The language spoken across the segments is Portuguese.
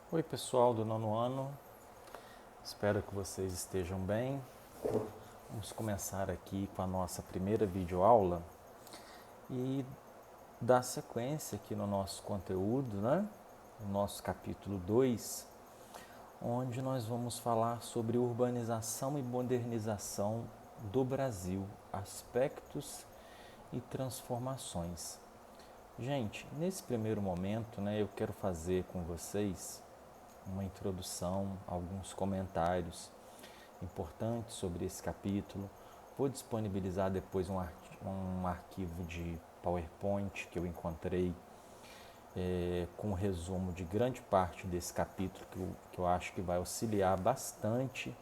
Oi, pessoal do nono ano, espero que vocês estejam bem. Vamos começar aqui com a nossa primeira videoaula e dar sequência aqui no nosso conteúdo, No nosso capítulo 2, onde nós vamos falar sobre urbanização e modernização do Brasil, aspectos e transformações. Gente, nesse primeiro momento, eu quero fazer com vocês uma introdução, alguns comentários importantes sobre esse capítulo. Vou disponibilizar depois um arquivo de PowerPoint que eu encontrei com um resumo de grande parte desse capítulo que eu acho que vai auxiliar bastante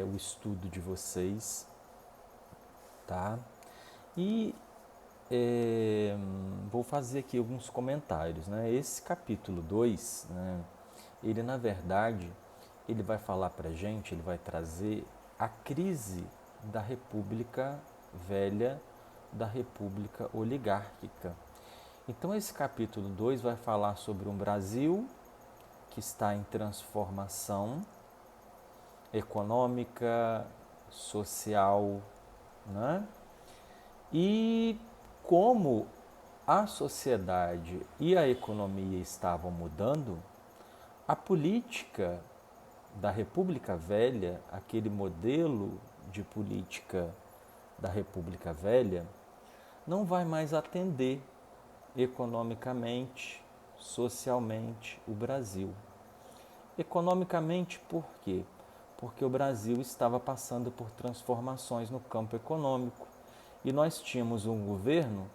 o estudo de vocês, tá? E vou fazer aqui alguns comentários, Esse capítulo 2, ele na verdade, ele vai falar para a gente, ele vai trazer a crise da República Velha, da República Oligárquica. Então esse capítulo 2 vai falar sobre um Brasil que está em transformação econômica, social, né? E como a sociedade e a economia estavam mudando, a política da República Velha, aquele modelo de política da República Velha, não vai mais atender economicamente, socialmente o Brasil. Economicamente, por quê? Porque o Brasil estava passando por transformações no campo econômico e nós tínhamos um governo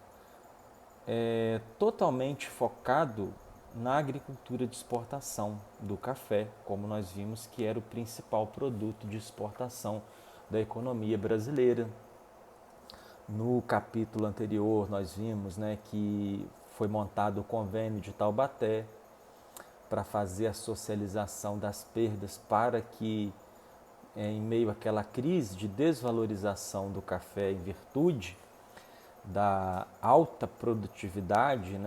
totalmente focado na agricultura de exportação do café, como nós vimos que era o principal produto de exportação da economia brasileira. No capítulo anterior nós vimos que foi montado o convênio de Taubaté para fazer a socialização das perdas para que em meio àquela crise de desvalorização do café em virtude da alta produtividade,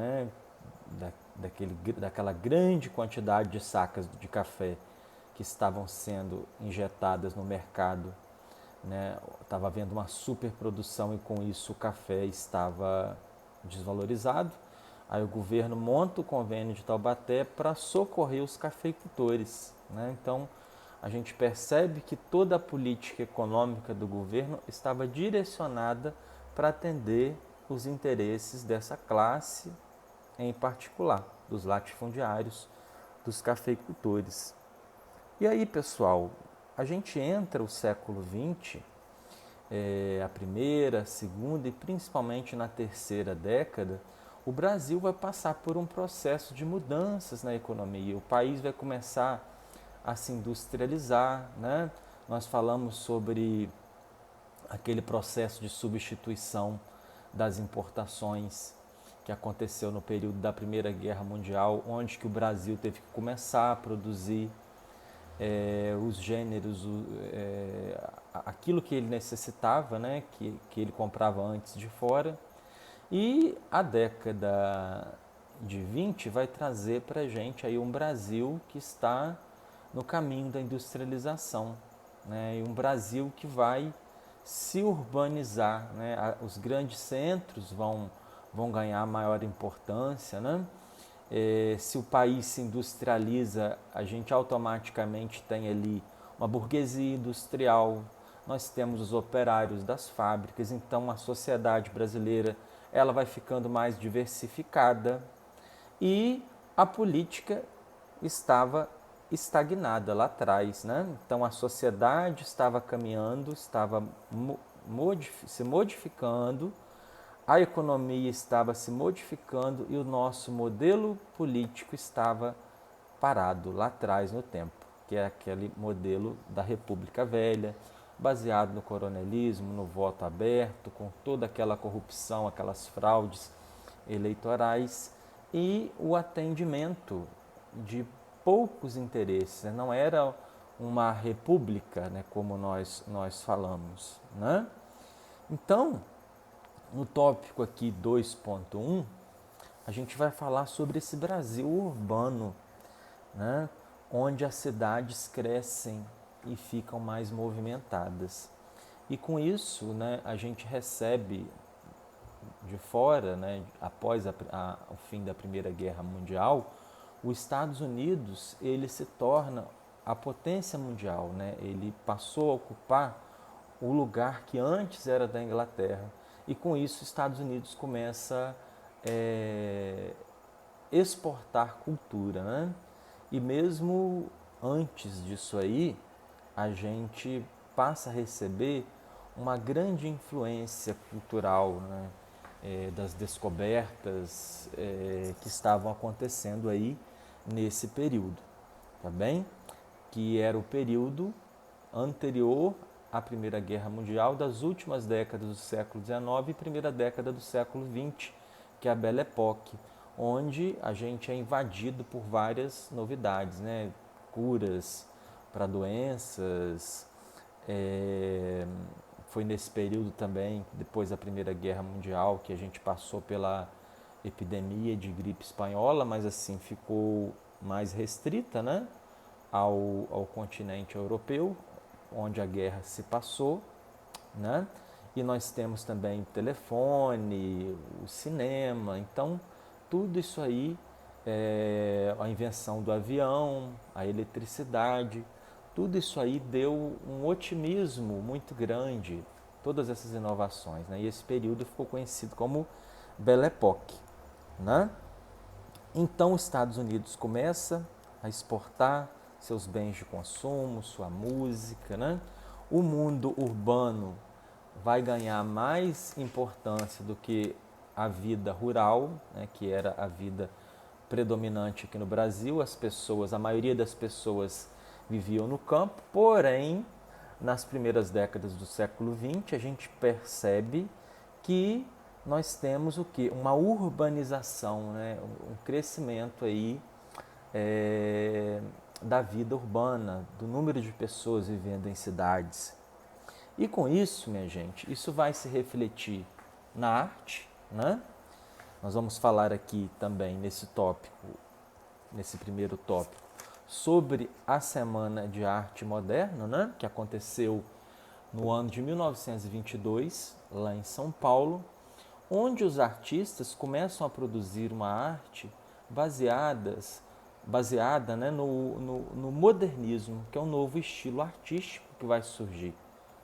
daquela grande quantidade de sacas de café que estavam sendo injetadas no mercado, estava havendo uma superprodução e com isso o café estava desvalorizado. Aí o governo monta o convênio de Taubaté para socorrer os cafeicultores. Então a gente percebe que toda a política econômica do governo estava direcionada para atender os interesses dessa classe, em particular, dos latifundiários, dos cafeicultores. E aí, pessoal, a gente entra o século XX, a primeira, a segunda e principalmente na terceira década, o Brasil vai passar por um processo de mudanças na economia. O país vai começar a se industrializar, Nós falamos sobre aquele processo de substituição das importações que aconteceu no período da Primeira Guerra Mundial, onde que o Brasil teve que começar a produzir os gêneros, aquilo que ele necessitava, que ele comprava antes de fora. E a década de 20 vai trazer para a gente aí um Brasil que está no caminho da industrialização, E um Brasil que vai se urbanizar, Os grandes centros vão ganhar maior importância, se o país se industrializa, a gente automaticamente tem ali uma burguesia industrial, nós temos os operários das fábricas, então a sociedade brasileira ela vai ficando mais diversificada e a política estava estagnada lá atrás, Então a sociedade estava caminhando, estava se modificando, a economia estava se modificando e o nosso modelo político estava parado lá atrás no tempo, que é aquele modelo da República Velha, baseado no coronelismo, no voto aberto, com toda aquela corrupção, aquelas fraudes eleitorais e o atendimento de poucos interesses. Não era uma república, como nós falamos. Então, no tópico aqui 2.1, a gente vai falar sobre esse Brasil urbano, né? Onde as cidades crescem e ficam mais movimentadas. E com isso, né, a gente recebe de fora, né, após o fim da Primeira Guerra Mundial, os Estados Unidos ele se torna a potência mundial, né? Ele passou a ocupar o lugar que antes era da Inglaterra e com isso os Estados Unidos começa a exportar cultura, né? E mesmo antes disso aí, a gente passa a receber uma grande influência cultural, né? Das descobertas que estavam acontecendo aí nesse período, tá bem? Que era o período anterior à Primeira Guerra Mundial, das últimas décadas do século XIX e primeira década do século XX, que é a Belle Époque, onde a gente é invadido por várias novidades, né? Curas para doenças. Foi nesse período também, depois da Primeira Guerra Mundial, que a gente passou pela epidemia de gripe espanhola, mas assim ficou mais restrita, né? ao continente europeu, onde a guerra se passou, né? E nós temos também o telefone, o cinema, então tudo isso aí, a invenção do avião, a eletricidade, tudo isso aí deu um otimismo muito grande, todas essas inovações, né? E esse período ficou conhecido como Belle Époque, né? Então os Estados Unidos começa a exportar seus bens de consumo, sua música, né? O mundo urbano vai ganhar mais importância do que a vida rural, né? Que era a vida predominante aqui no Brasil. As pessoas, a maioria das pessoas viviam no campo, porém, nas primeiras décadas do século XX, a gente percebe que nós temos o que? Uma urbanização, né? Um crescimento aí da vida urbana, do número de pessoas vivendo em cidades. E com isso, minha gente, isso vai se refletir na arte, né? Nós vamos falar aqui também nesse tópico, nesse primeiro tópico, sobre a Semana de Arte Moderna, né? Que aconteceu no ano de 1922, lá em São Paulo, onde os artistas começam a produzir uma arte baseada, né, no modernismo, que é um novo estilo artístico que vai surgir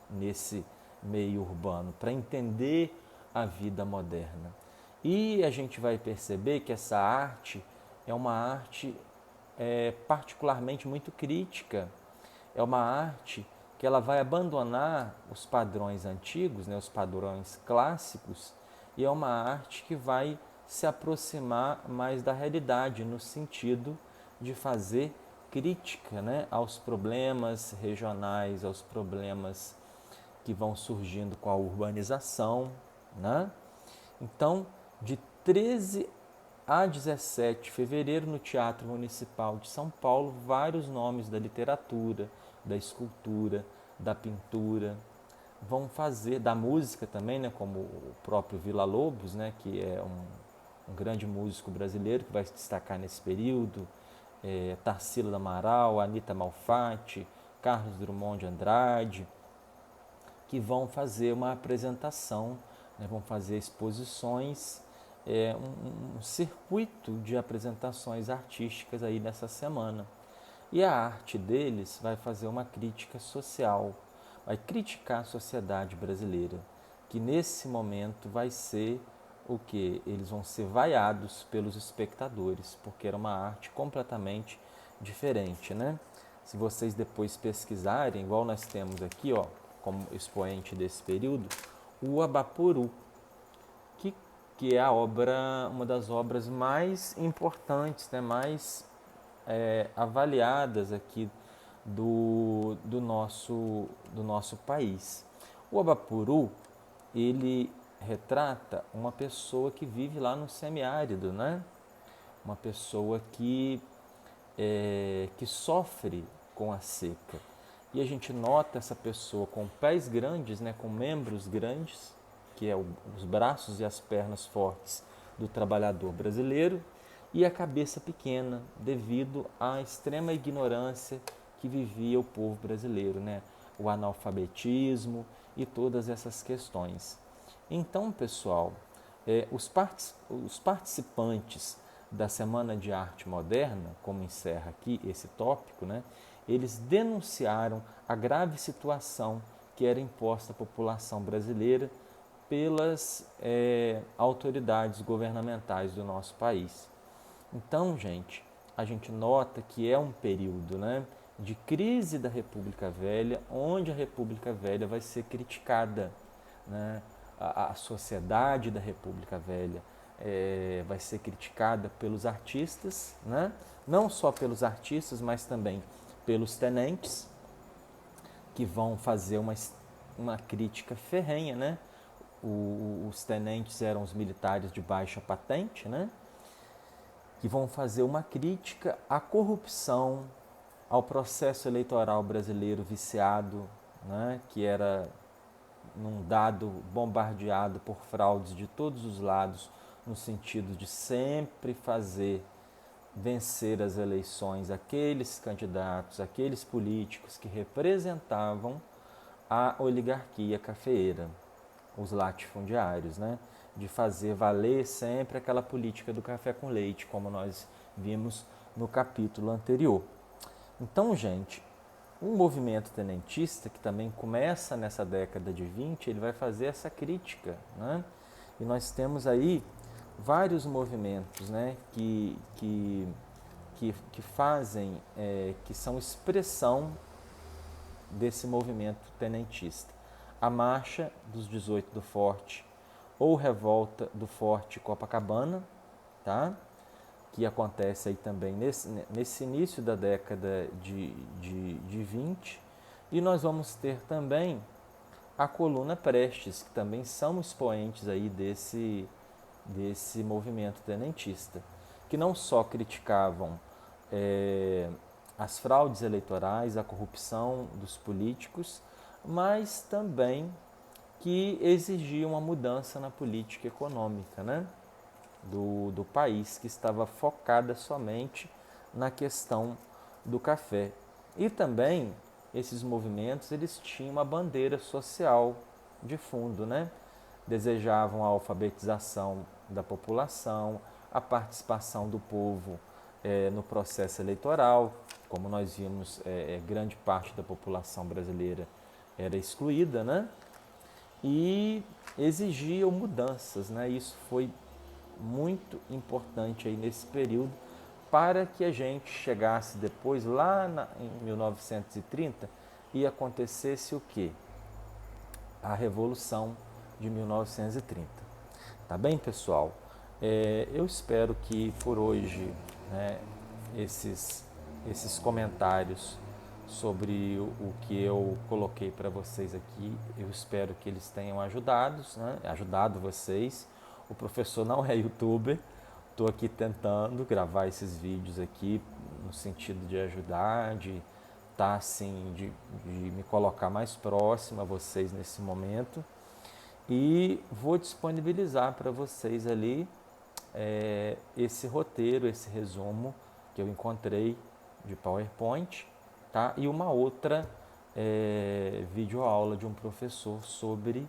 nesse meio urbano, para entender a vida moderna. E a gente vai perceber que essa arte é uma arte particularmente muito crítica, é uma arte que ela vai abandonar os padrões antigos, né, os padrões clássicos, e é uma arte que vai se aproximar mais da realidade, no sentido de fazer crítica, né, aos problemas regionais, aos problemas que vão surgindo com a urbanização, né? Então, de 13 a 17 de fevereiro, no Teatro Municipal de São Paulo, vários nomes da literatura, da escultura, da pintura, vão fazer, da música também, né, como o próprio Villa-Lobos, né, que é um grande músico brasileiro que vai se destacar nesse período, Tarsila do Amaral, Anita Malfatti, Carlos Drummond de Andrade, que vão fazer uma apresentação, né, vão fazer exposições, um circuito de apresentações artísticas aí nessa semana. E a arte deles vai fazer uma crítica social, vai criticar a sociedade brasileira, que nesse momento vai ser o que? Eles vão ser vaiados pelos espectadores, porque era uma arte completamente diferente, né? Se vocês depois pesquisarem, igual nós temos aqui, ó, como expoente desse período, o Abaporu, que é a obra, uma das obras mais importantes, né, mais avaliadas aqui do nosso país. O Abapuru, ele retrata uma pessoa que vive lá no semiárido, né? Uma pessoa que sofre com a seca. E a gente nota essa pessoa com pés grandes, né, com membros grandes, que é os braços e as pernas fortes do trabalhador brasileiro, e a cabeça pequena, devido à extrema ignorância que vivia o povo brasileiro, né? O analfabetismo e todas essas questões. Então, pessoal, os participantes da Semana de Arte Moderna, como encerra aqui esse tópico, né, eles denunciaram a grave situação que era imposta à população brasileira pelas autoridades governamentais do nosso país. Então, gente, a gente nota que é um período, né, de crise da República Velha, onde a República Velha vai ser criticada, né? A sociedade da República Velha vai ser criticada pelos artistas, né? Não só pelos artistas, mas também pelos tenentes, que vão fazer uma crítica ferrenha, né? Os tenentes eram os militares de baixa patente, né? Que vão fazer uma crítica à corrupção, ao processo eleitoral brasileiro viciado, né? Que era num dado bombardeado por fraudes de todos os lados, no sentido de sempre fazer vencer as eleições aqueles candidatos, aqueles políticos que representavam a oligarquia cafeeira, os latifundiários, né? De fazer valer sempre aquela política do café com leite, como nós vimos no capítulo anterior. Então, gente, um movimento tenentista, que também começa nessa década de 20, ele vai fazer essa crítica, né? E nós temos aí vários movimentos, né, que fazem, que são expressão desse movimento tenentista. A Marcha dos 18 do Forte, ou Revolta do Forte Copacabana, tá? Que acontece aí também nesse início da década de 20. E nós vamos ter também a Coluna Prestes, que também são expoentes aí desse movimento tenentista, que não só criticavam as fraudes eleitorais, a corrupção dos políticos, mas também que exigiam uma mudança na política econômica, né? do país, que estava focada somente na questão do café. E também esses movimentos, eles tinham uma bandeira social de fundo, né? Desejavam a alfabetização da população, a participação do povo no processo eleitoral. Como nós vimos, grande parte da população brasileira era excluída, né? E exigiam mudanças, né? Isso foi muito importante aí nesse período, para que a gente chegasse depois, lá em 1930, e acontecesse o quê? A Revolução de 1930. Tá bem, pessoal? Eu espero que por hoje, né, esses comentários sobre o que eu coloquei para vocês aqui, eu espero que eles tenham ajudado vocês. O professor não é youtuber, estou aqui tentando gravar esses vídeos aqui no sentido de ajudar, de estar assim, de me colocar mais próximo a vocês nesse momento. E vou disponibilizar para vocês ali esse roteiro, esse resumo que eu encontrei de PowerPoint, tá? E uma outra videoaula de um professor sobre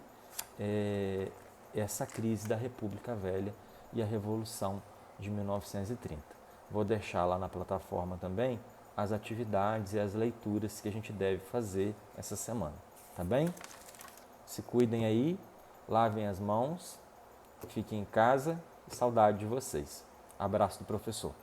essa crise da República Velha e a Revolução de 1930. Vou deixar lá na plataforma também as atividades e as leituras que a gente deve fazer essa semana, tá bem? Se cuidem aí, lavem as mãos, fiquem em casa e saudade de vocês. Abraço do professor.